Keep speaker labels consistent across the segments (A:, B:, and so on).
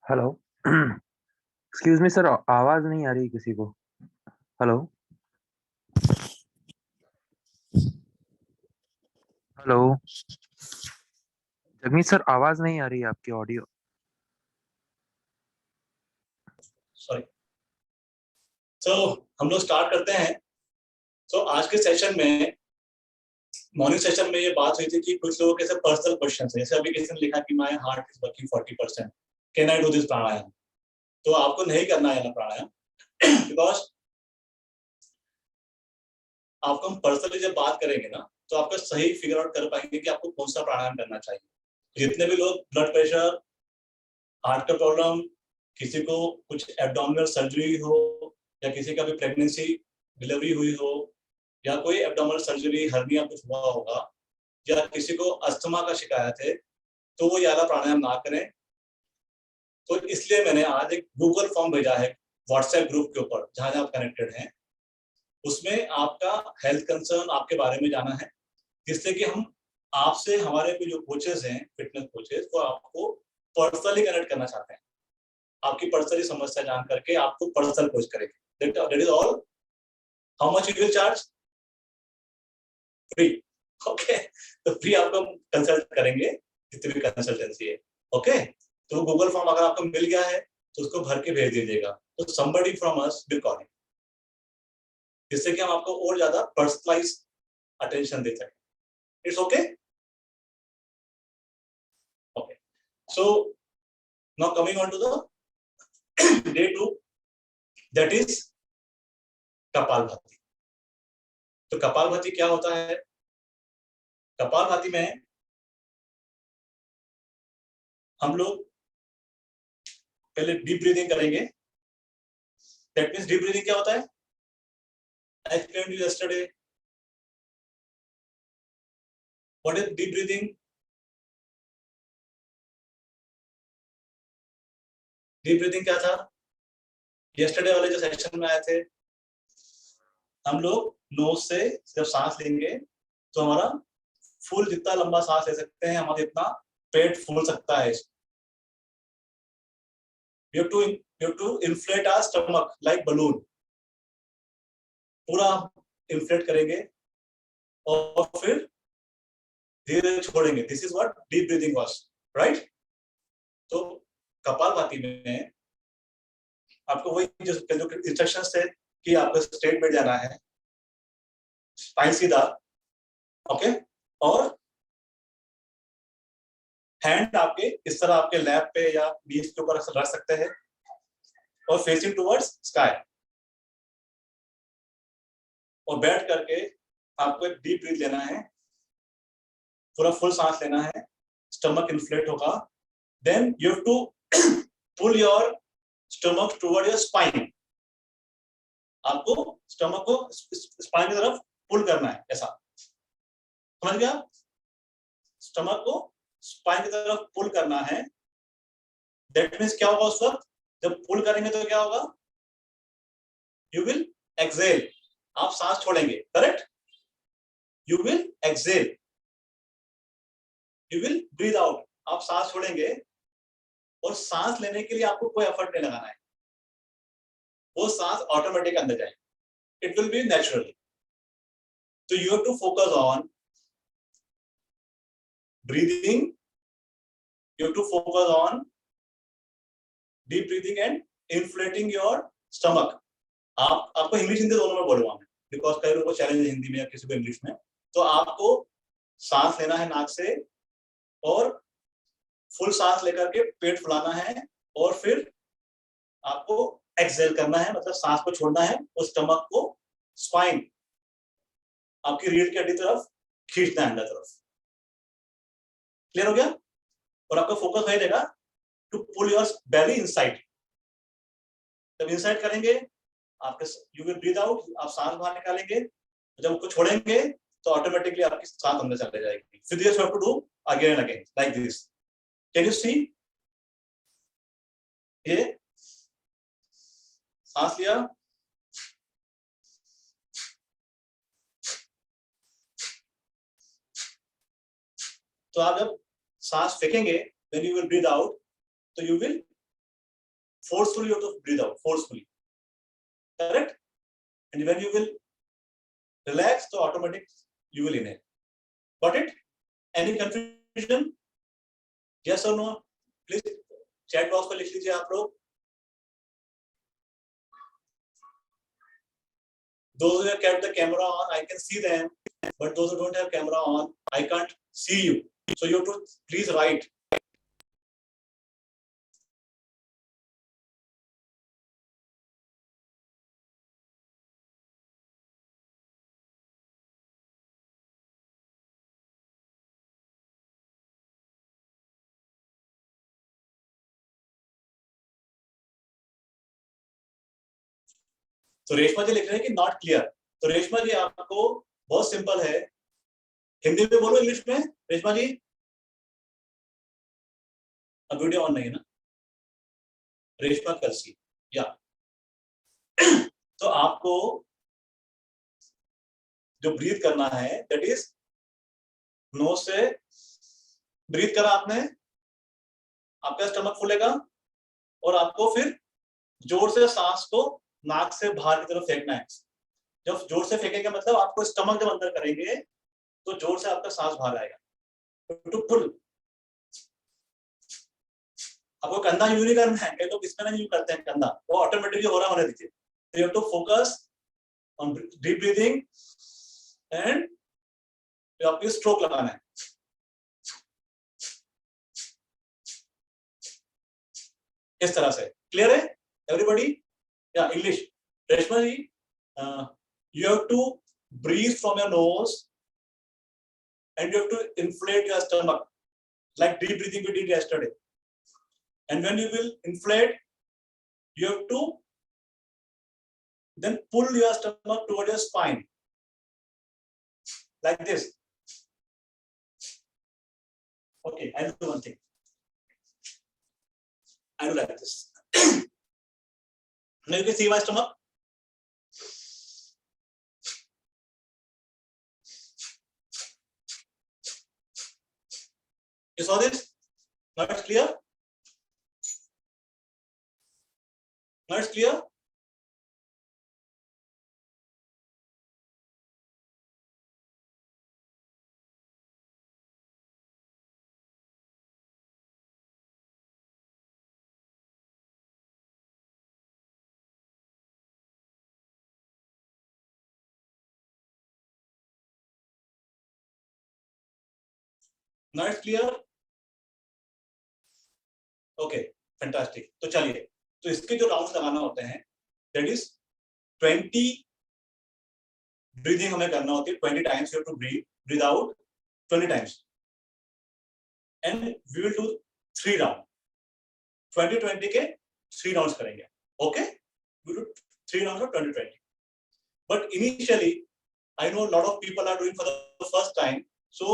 A: Hello. Excuse me sir, आवाज नहीं आ रही किसी को। हेलो। हेलो। जगमीत सर, आवाज नहीं आ रही है आपकी ऑडियो।
B: सॉरी। तो हम लोग स्टार्ट करते हैं। तो आज के सेशन में, मॉर्निंग सेशन में ये बात हुई थी कि कुछ लोगों के पर्सनल क्वेश्चन है। जैसे अभी किसी ने लिखा कि my heart is working 40%, can I do this pranayama. तो आपको नहीं करना है ना प्राणायाम, बिकॉज आपको हम पर्सनली जब बात करेंगे ना, तो आपका सही फिगर आउट कर पाएंगे कि आपको कौन सा प्राणायाम करना चाहिए। जितने भी लोग ब्लड प्रेशर, हार्ट का प्रॉब्लम, किसी को कुछ एब्डोमिनल सर्जरी हो, या किसी का भी प्रेगनेंसी डिलीवरी हुई हो, या कोई एब्डोमिनल सर्जरी हर्निया कुछ हुआ होगा, या किसी को अस्थमा का शिकायत है, तो वो याला प्राणायाम ना करें। तो इसलिए मैंने आज एक गूगल फॉर्म भेजा है व्हाट्सएप ग्रुप के ऊपर, जहां आप कनेक्टेड हैं। उसमें आपका हेल्थ कंसर्न, आपके बारे में जाना है, जिससे कि हम आपसे, हमारे भी जो कोचेस हैं, फिटनेस कोचेस, वो आपको पर्सनली कनेक्ट करना चाहते हैं। आपकी पर्सनली समस्या जान करके आपको पर्सनल कोच करेंगे। That is all. How much you will charge? Free. Okay. तो फ्री आपको कंसल्ट करेंगे, जितनी भी कंसल्टेंसी है। ओके। तो गूगल फॉर्म अगर आपको मिल गया है तो उसको भर के भेज दीजिएगा, तो somebody from us will call you, जिससे कि हम आपको और ज्यादा पर्सनलाइज अटेंशन दे सकें। It's okay. Okay. So now coming on to the day 2, that is Kapalbhati. तो कपालभाति क्या होता है? कपालभाति में हम लोग पहले डीप ब्रीदिंग करेंगे। दैट मीन्स डीप ब्रीदिंग क्या होता है? I explained you yesterday. What is deep breathing? Deep breathing क्या था? yesterday वाले जो सेशन में आए थे, हम लोग नोज से जब सांस लेंगे तो हमारा फुल, जितना लंबा सांस ले सकते हैं, हमारा जितना पेट फूल सकता है। You have to inflate our stomach like balloon. पूरा इन्फ्लेट करेंगे और फिर धीरे छोड़ेंगे। This is what deep breathing was, right? तो कपालभाति में आपको वही जो इंस्ट्रक्शंस थे कि आपको स्ट्रेट बैठ जाना है, स्पाइन सीधा, ओके, और हैंड आपके इस तरह आपके लैप पे या नीज के ऊपर रख सकते हैं, और फेसिंग टुवर्ड्स स्काई। और बैठ करके आपको एक डीप ब्रीथ लेना है, पूरा फुल सांस लेना है, स्टमक इन्फ्लेट होगा। Then you have to pull your stomach toward your spine. आपको स्टमक को स्पाइन की तरफ पुल करना है, ऐसा, समझ गया? स्टमक को स्पाइन की तरफ पुल करना है। दैट मीन्स क्या होगा उस वक्त जब पुल करेंगे तो क्या होगा? You will exhale. आप सांस छोड़ेंगे, correct? You will exhale, you will breathe out. आप सांस छोड़ेंगे, और सांस लेने के लिए आपको कोई एफर्ट नहीं लगाना है, वो सांस ऑटोमेटिक अंदर जाएगी। It will be naturally. तो you have to focus on breathing, you have to focus on deep breathing and inflating your stomach. आपको इंग्लिश हिंदी दोनों में बोलूंगा मैं, बिकॉज कई लोगों को चैलेंज है हिंदी में या किसी को इंग्लिश में। तो आपको सांस लेना है नाक से, और फुल सांस लेकर के पेट फुलाना है, और फिर आपको एक्सेल करना है, मतलब सांस को छोड़ना है, और स्टमक को, स्पाइन, आपकी रीढ़ की हड्डी तरफ खींचना है, अंदर तरफ। क्लियर हो गया? और आपका फोकस वही रहेगा, to pull your belly inside. जब इनसाइड करेंगे, आपके यू विल ब्रीथ आउट, आप सांस बाहर निकालेंगे। जब उसको छोड़ेंगे तो ऑटोमेटिकली आपकी सांस अंदर चले जाएगी। फिर this you have to do again and again like this. Can you see? ये सांस लिया, तो आप जब सांस फेंकेंगे, then you will breathe out, तो you will forcefully you have to breathe out, forcefully. Correct? And when you will relax, so automatic you will inhale. Got it? Any confusion? Yes or no? Please chat box पर लिख लीजिए आप लोग. Those who have kept the camera on, I can see them. But those who don't have camera on, I can't see you. So you have to please write. तो रेशमा जी लिख रहे हैं कि नॉट क्लियर. तो रेशमा जी आपको बहुत सिंपल है. हिंदी में बोलो, इंग्लिश में. रेशमा जी अब वीडियो ऑन नहीं है ना. रेशमा कलसी या तो आपको जो ब्रीथ करना है दैट इज नोज से ब्रीथ करा आपने, आपका स्टमक फूलेगा और आपको फिर जोर से सांस को नाक से बाहर की तरफ फेंकना है. जब जोर से फेंकेंगे मतलब आपको स्टमक जब अंदर करेंगे तो जोर से आपका सांस बाहर आएगा. To pull. आपको कंधा यूज नहीं करना है. कई लोग इसमें नहीं यूज करते हैं कंधा, वो ऑटोमेटिकली हो रहा होने दीजिए. You have to focus on deep breathing and आपको स्ट्रोक लगाना है. इस तरह से. क्लियर है एवरीबॉडी? या English. Reshma ji, you have to breathe from your nose and you have to inflate your stomach like deep breathing we did yesterday. And when you will inflate, you have to then pull your stomach toward your spine like this. Okay, I'll do one thing. I do like this. Now you can see my stomach. You saw this? Now it's clear? Now it's clear? Now it's clear? Okay, fantastic. तो चलिए, तो इसके जो rounds लगाना होते हैं that is 20 breathing हमें करना होती है. 20 times you have to breathe out 20 times and we will do 3 round. 20 के 3 राउंड्स करेंगे. Okay, we do 3 rounds of 20. But initially I know lot of people are doing for the first time, so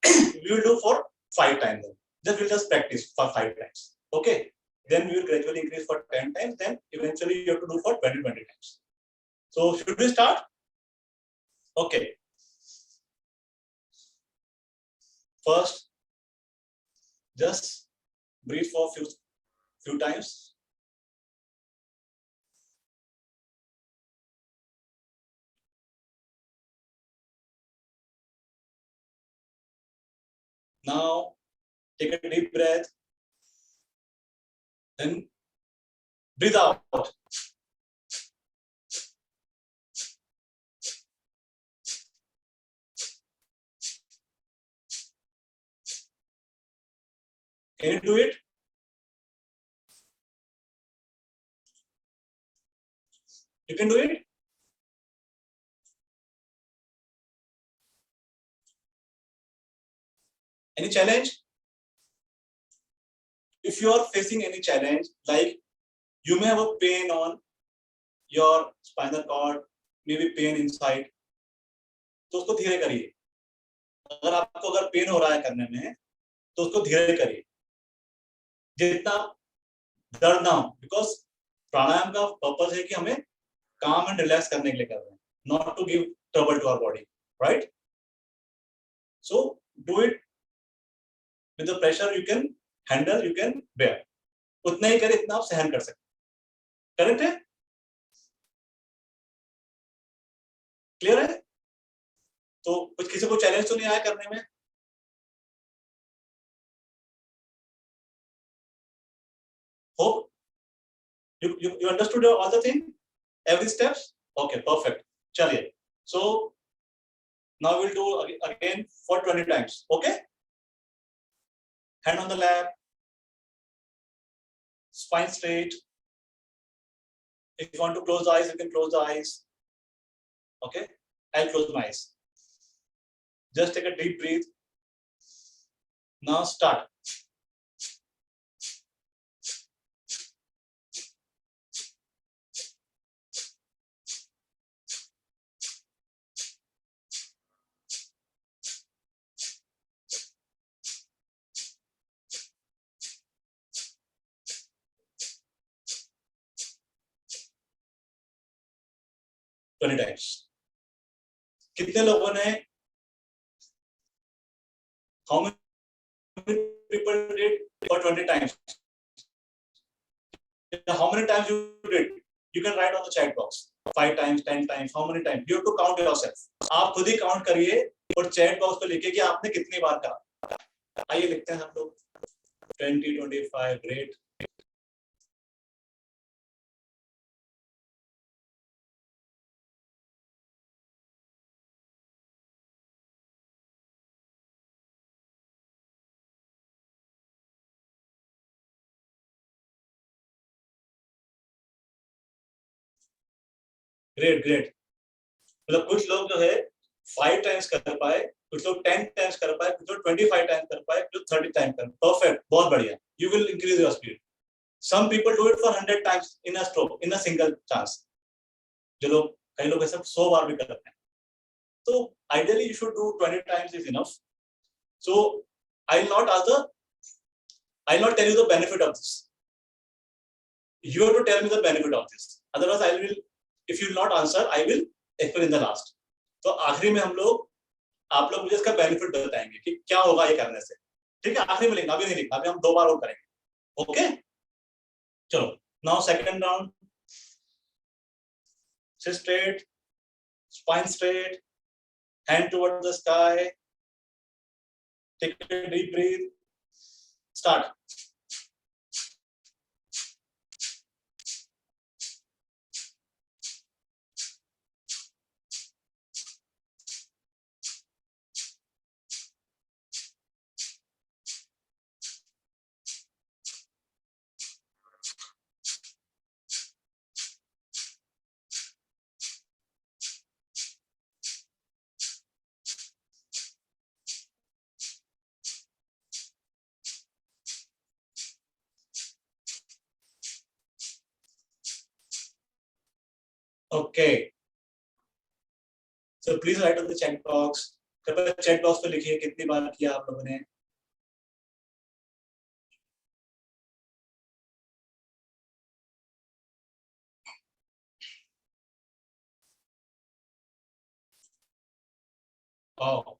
B: we will do for 5 times. Just we'll just practice for 5 times. Okay, then we will gradually increase for 10 times, then eventually you have to do for 20 times. So should we start? Okay, first just breathe for few times. Now take a deep breath, then breathe out. Can you do it? You can do it? Any challenge? If you are facing any challenge, like you may have a pain on your spinal cord, maybe pain inside, तो उसको धीरे करिए. अगर pen हो रहा है करने में तो उसको धीरे करिए, जितना दर्द ना हो. बिकॉज प्राणायाम का पर्पस है कि हमें काम एंड रिलैक्स करने के लिए कर रहे हैं, not to give trouble to our body, right? So do it with the pressure you can handle, you can bear. उतना ही करें इतना आप सहन कर सकते. करेक्ट है? क्लियर है? तो कुछ किसी को चैलेंज तो नहीं आया करने में? Hope you understood all the thing, every steps? Okay, perfect. चलिए, so now we'll do again for 20 times. Okay, hand on the lap, spine straight. If you want to close the eyes, you can close the eyes. Okay, I'll close my eyes. Just take a deep breath. Now start. Twenty times. कितने लोगों ने? How many people did for 20 times? How many times you did? You can write on the chat box. 5 times, 10 times. How many times? You have to count yourself. आप खुद ही count करिए और chat box पे लिखिए कि आपने कितनी बार करा. आइए लिखते हैं हम लोग. 20, 25, great. Great great. मतलब कुछ लोग जो है 5 टाइम्स कर पाए, कुछ लोग 10 टाइम्स कर पाए, कुछ लोग 25 टाइम्स कर पाए, कुछ 30 टाइम्स कर. परफेक्ट, बहुत बढ़िया. You will increase your speed. Some people do it for 100 times in a stroke, in a single chance. जो लोग, कई लोग ऐसा 100 बार भी करते हैं. तो ideally you should do 20 times is enough. So I will not tell you the benefit of this. You have to tell me the benefit of this. Otherwise, I will. If you will not answer, I will explain in the last. तो आखिरी में हम लोग, आप लोग मुझे इसका benefit बताएंगे कि क्या होगा ये करने से. ठीक है, आखिरी में लिखना, अभी नहीं लिखना, अभी हम 2 बार और करेंगे. ओके, चलो. Now second round. Sit straight, spine straight, hand towards the sky. Take a deep breath. Start. Okay. So please write on the chat box. कृपया chat box पे लिखिए कितनी बार किया आप लोगों ने. Oh,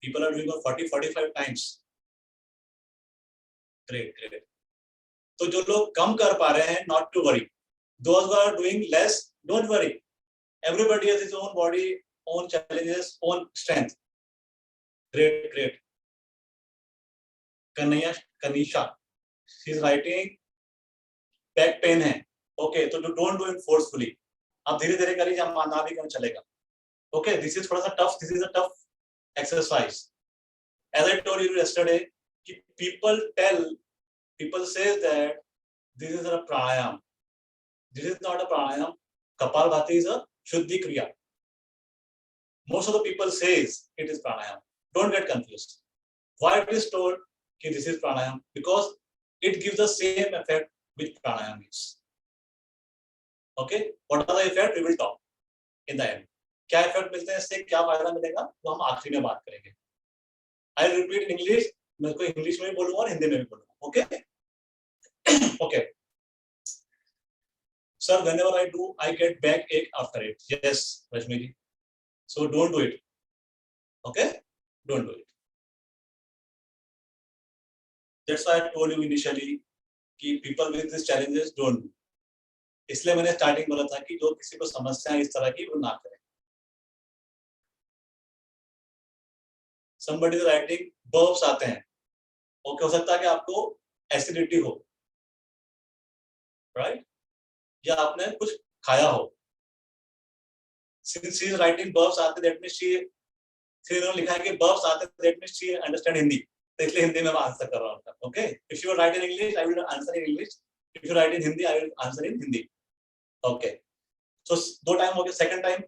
B: people are doing 40-45 times. Great, great. तो जो लोग कम कर पा रहे हैं, not to worry. Those who are doing less, don't worry. Everybody has his own body, own challenges, own strength. Great, great. Kanisha, she's writing back pain है. Okay, तो don't do it forcefully. आप धीरे धीरे करिए, जब माना भी कम चलेगा. Okay, this is थोड़ा सा tough. This is a tough exercise. As I told you yesterday, people say that this is a pranayam. This is not a pranayam. Kapalbhati is a Shuddhi Kriya. Most of the people says it is pranayam. Don't get confused. Why it is told that this is pranayam? Because it gives the same effect which pranayam is. Okay? What are the effects? We will talk in the end. क्या effect मिलते हैं इससे, क्या फायदा मिलेगा, वो हम आखिरी में बात करेंगे. I will repeat in English. मैं इसको इंग्लिश में भी बोलूँगा और हिंदी में भी बोलूँगा. Okay? Okay. Sir, whenever I do, I get backache after it. Yes, Rashmi ji. So don't do it. Okay? Don't do it. That's why I told you initially, कि people with these challenges don't do. इसलिए मैंने starting बोला था कि जो किसी को समस्या है इस तरह की वो ना करें. Somebody is writing burps आते हैं. ओके, हो सकता है कि आपको एसिडिटी हो, राइट? या आपने कुछ खाया हो. Since she is writing burps आते, that means she इन्होंने लिखा है कि burps आते, that means she understand Hindi. तो इसलिए हिंदी में मैं आंसर कर रहा हूँ. Okay, if you write in English, I will answer in English. If you write in Hindi, I will answer in Hindi. Okay. So दो टाइम हो गया. Second time.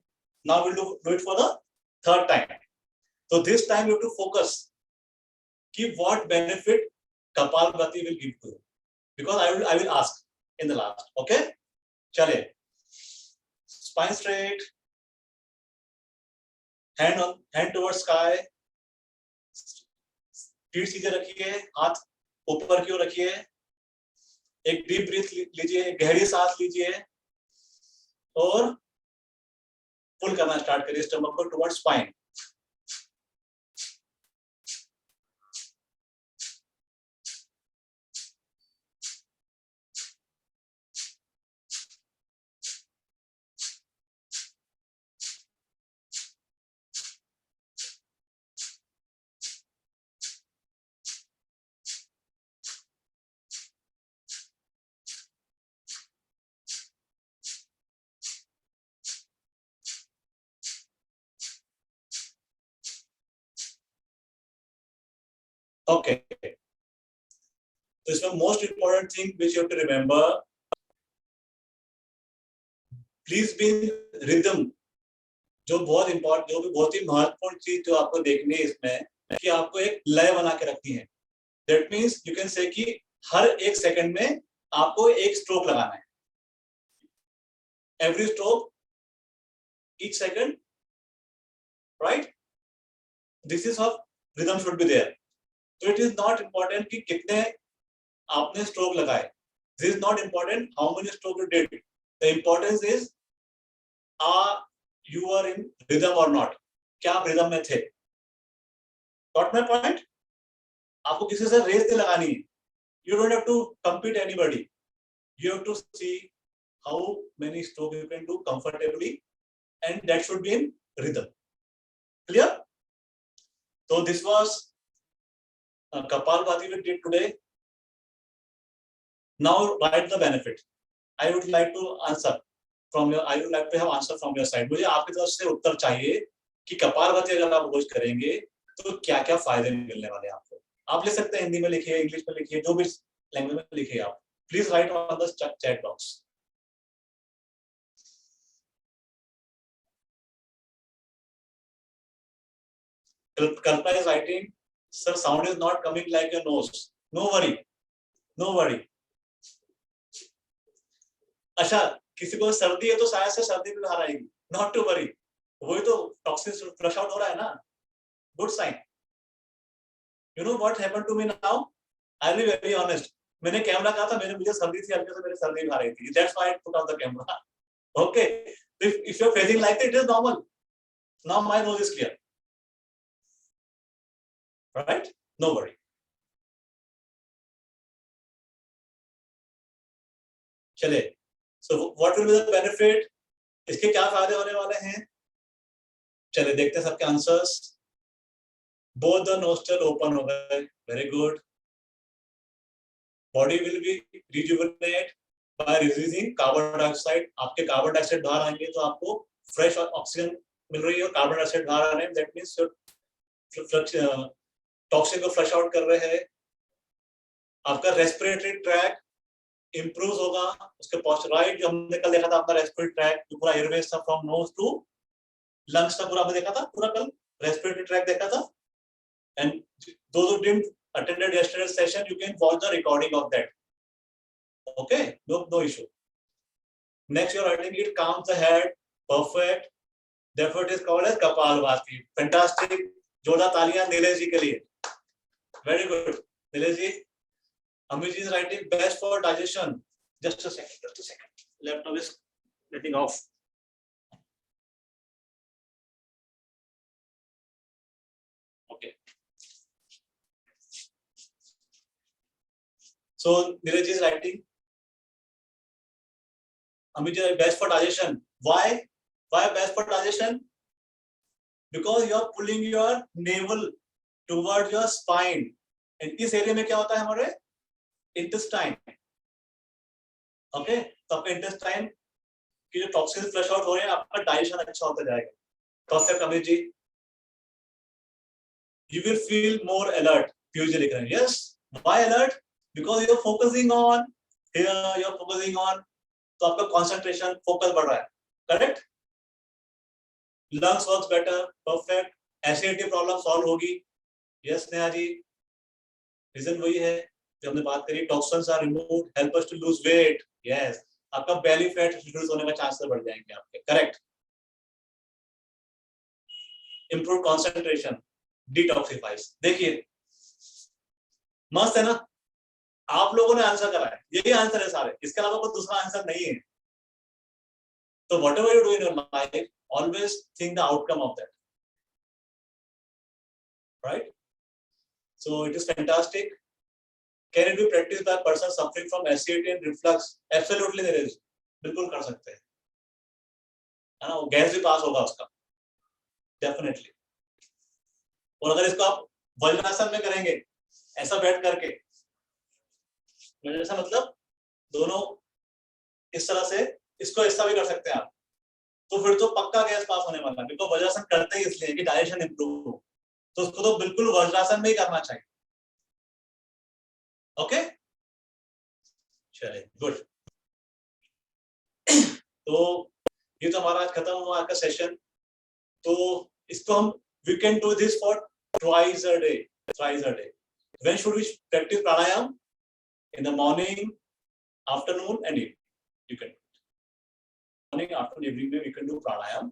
B: Now we'll do it for the third time. So this time you have to focus. कि what benefit Kapalbhati will give to you. Because I will ask in the last. Okay. चलिए. Spine straight. Hand towards sky. पीठ सीधे रखिए, हाथ ऊपर की ओर रखिए. एक डीप ब्रीथ लीजिए, गहरी सांस लीजिए और पुल करना स्टार्ट करिए स्टमक को टुवर्ड स्पाइन. Okay. So इसमें most important thing which you have to remember, please be in rhythm. जो बहुत ही महत्वपूर्ण चीज जो आपको देखनी है इसमें कि आपको एक लय बना के रखनी है. That means you can say कि हर एक सेकंड में आपको एक स्ट्रोक लगाना है. Every stroke, each second, right? This is how rhythm should be there. So it is not important कि कितने आपने स्ट्रोक लगाए. This is not important how many stroke you did. The importance is you are in rhythm or not. क्या आप rhythm में थे? Got my point? आपको किसी से रेस नहीं लगानी है. You don't have to compete anybody. You have to see how many stroke you can do comfortably, and that should be in rhythm. Clear? So this was Kapalbhati we did today. Now write the benefit. I would like to answer from your. I would like to have answer from your side. मुझे आपकी तरफ से उत्तर चाहिए कि कपालभाति अगर आप रोज करेंगे तो क्या क्या फायदे मिलने वाले हैं आपको. आप ले सकते हैं, हिंदी में लिखिए, इंग्लिश में लिखिए, जो भी लैंग्वेज में लिखिए आप. Please right on the chat box. Kalpana is writing, sir, sound is not coming like your nose. No worry, no worry. अच्छा, किसी को सर्दी है तो शायद से सर्दी में बाहर आएगी. Not to worry. वही तो टॉक्सिन फ्लश आउट हो रहा है ना. Good sign. You know what happened to me now? I'll be very honest. मैंने कैमरा कहा था, मुझे सर्दी थी, हल्के से मेरे सर्दी बाहर आई थी. That's why I put on the camera. Okay. If you're feeling like that, it is normal. Now my nose is clear. Right? No worry. चले. So what will be the benefit? इसके क्या फायदे होने वाले हैं? चले देखते हैं सबके answers. Both the nostril open हो गए. Very good. Body will be rejuvenate by releasing carbon dioxide. आपके कार्बन डाइऑक्साइड बाहर आएंगे तो आपको फ्रेश ऑक्सीजन मिल रही है. कार्बन डाइऑक्साइड बाहर आ रहे हैं. That means टॉक्सिन को फ्लश आउट कर रहे हैं. आपका रेस्पिरेटरी ट्रैक इंप्रूव होगा. उसके पोस्ट राइट जो हमने कल देखा था अपना रेस्पिरेटरी ट्रैक जो पूरा एयरवेज था फ्रॉम नोज टू लंग्स का पूरा हमने देखा था. पूरा कल रेस्पिरेटरी ट्रैक देखा था. And those who didn't attended yesterday's session, you can watch the recording of that. Okay, no issue. Next, you're writing it calms the head. Perfect. Therefore, it is called as Kapalbhati. Fantastic. जोरदार तालियां नीलेश जी के लिए. Very good. Nilesh ji. Amit ji is writing best for digestion. Just a second. Laptop is getting off. Okay. So Neeraj is writing best for digestion. Why best for digestion? Because you are pulling your navel towards your spine, and इस area में क्या होता है हमारे intestine. Okay, तो आपका intestine की जो टॉक्सिन फ्लश आउट हो रहे हैं, आपका डाइजेशन अच्छा होता जाएगा. Perfect Amit ji. You will feel more alert. Future लिख रहे हैं. Yes. Why alert? Because you are focusing on here. You are focusing on. तो आपका concentration, focus बढ़ रहा है. Correct? Lungs works better. Perfect. Acidity problem solve होगी. Yes, नेहा जी. Reason वही है जो हमने बात करी. Toxins are removed. Help us to lose weight. Yes. आपका belly fat reduce होने का chances बढ़ जाएंगे आपके. Correct. Improve concentration. Detoxifies. देखिए मस्त है ना. आप लोगों ने आंसर करा है. यही आंसर है सारे. इसके अलावा कोई दूसरा आंसर नहीं है. तो whatever you do in your life, always think the outcome of that. Right? So it is fantastic. Can it be practiced by a person suffering from acidity and reflux? Absolutely there is. बिल्कुल कर सकते हैं. है ना, वो gas भी पास होगा उसका. Definitely. और अगर इसको आप वज्रासन में करेंगे, ऐसा बैठ करके, वज्रासन मतलब दोनों इस तरह से, इसको ऐसा भी कर सकते हैं आप. तो फिर तो पक्का गैस पास होने वाला है. बिकॉज वज्रासन करते ही इसलिए कि डाइजेशन इंप्रूव हो. तो उसको तो बिल्कुल वज्रासन में ही करना चाहिए. ओके, चलिए गुड. तो ये तो हमारा आज खत्म हुआ आपका सेशन. तो इसको हम we can do this for twice a day. When should we practice pranayam? In the morning, afternoon, and evening. You can morning, afternoon, evening we can do pranayam,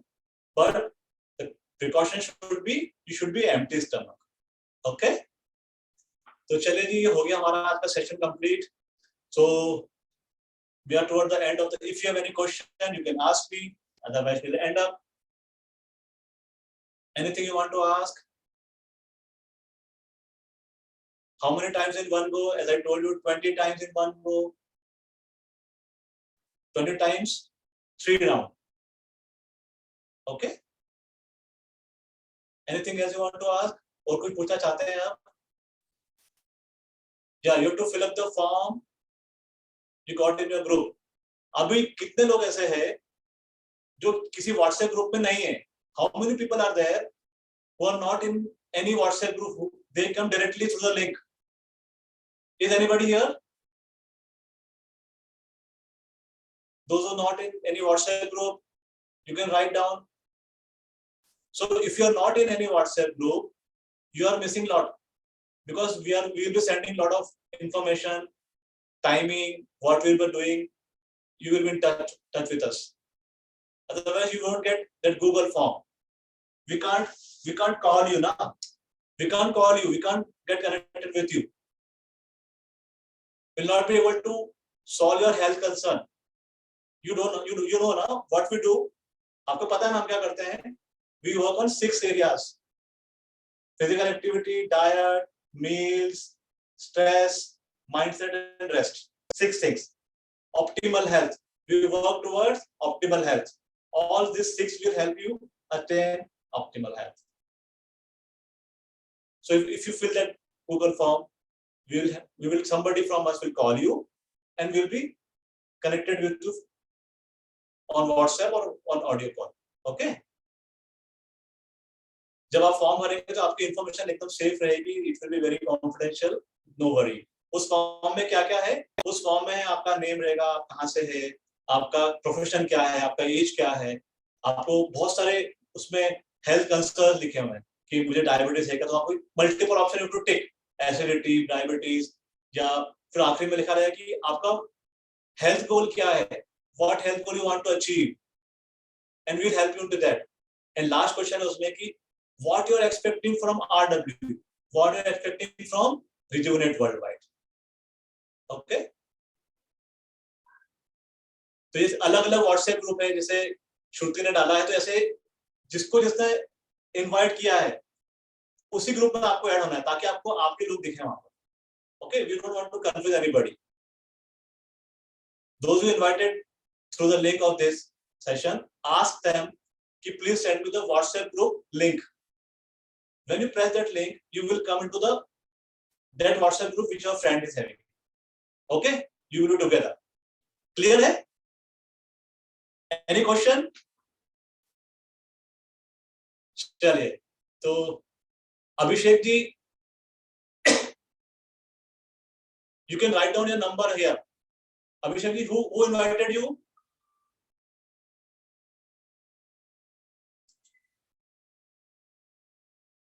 B: but the precaution should be you should be empty stomach. Okay. तो चलिए जी, ये हो गया हमारा आज का session complete. So we are toward the end of the. If you have any question, you can ask me. Otherwise, we'll end up. Anything you want to ask? How many times in one go? As I told you, 20 times in one go. 20 times, 3 rounds. Okay. Anything else you want to ask? और कुछ पूछना चाहते हैं आप? Yeah, you have to fill up the form you got in your group. अभी कितने लोग ऐसे हैं जो किसी WhatsApp ग्रुप में नहीं है? How many people are there who are not in any WhatsApp group? They come directly through the link. Is anybody here? Those who are not in any WhatsApp group, you can write down. So if you are not in any WhatsApp group, you are missing a lot, because we will be sending a lot of information, timing, what we will be doing. You will be in touch with us. Otherwise, you won't get that Google form. We can't call you now. We can't call you. We can't get connected with you. Will not be able to solve your health concern. You know now what we do. आपको पता है हम क्या करते हैं? We work on 6 areas: physical activity, diet, meals, stress, mindset, and rest. 6 things. Optimal health. We work towards optimal health. All these 6 will help you attain optimal health. So if you fill that Google form, somebody from us will call you, and we'll be connected with you on WhatsApp or on audio call. Okay? जब आप form भरेंगे तो आपकी information एकदम safe रहेगी. It will be very confidential. No worry. उस form में क्या क्या है? उस फॉर्म में आपका नेम रहेगा, आप कहाँ से है, आपका प्रोफेशन क्या है, आपका एज क्या है, आपको बहुत सारे उसमें हेल्थ कंसर्न लिखे हुए हैं कि मुझे डायबिटीज है, तो आपको multiple option you to tick, acidity, diabetes, या फिर आखिरी में लिखा रहेगा कि आपका हेल्थ गोल क्या है, what health goal you want to achieve, and we will help you to that. And last question है उसमें कि what you are expecting from RW, what you are expecting from Rejuvenate Worldwide. Okay? तो ये अलग-अलग WhatsApp group है. जैसे श्रुति ने डाला है, तो ऐसे जिसको जिसने इनवाइट किया है उसी ग्रुप में आपको ऐड होना है, ताकि आपको आपके लोग दिखें वहां पर. Okay? We don't want to confuse anybody. Those who invited through the link of this session, ask them कि please send me the WhatsApp group link. When you press that link, you will come into that WhatsApp group which your friend is having. Okay, you will do together. Clear है? Any question? चलिए, तो Abhishek ji, you can write down your number here. Abhishek ji, who invited you?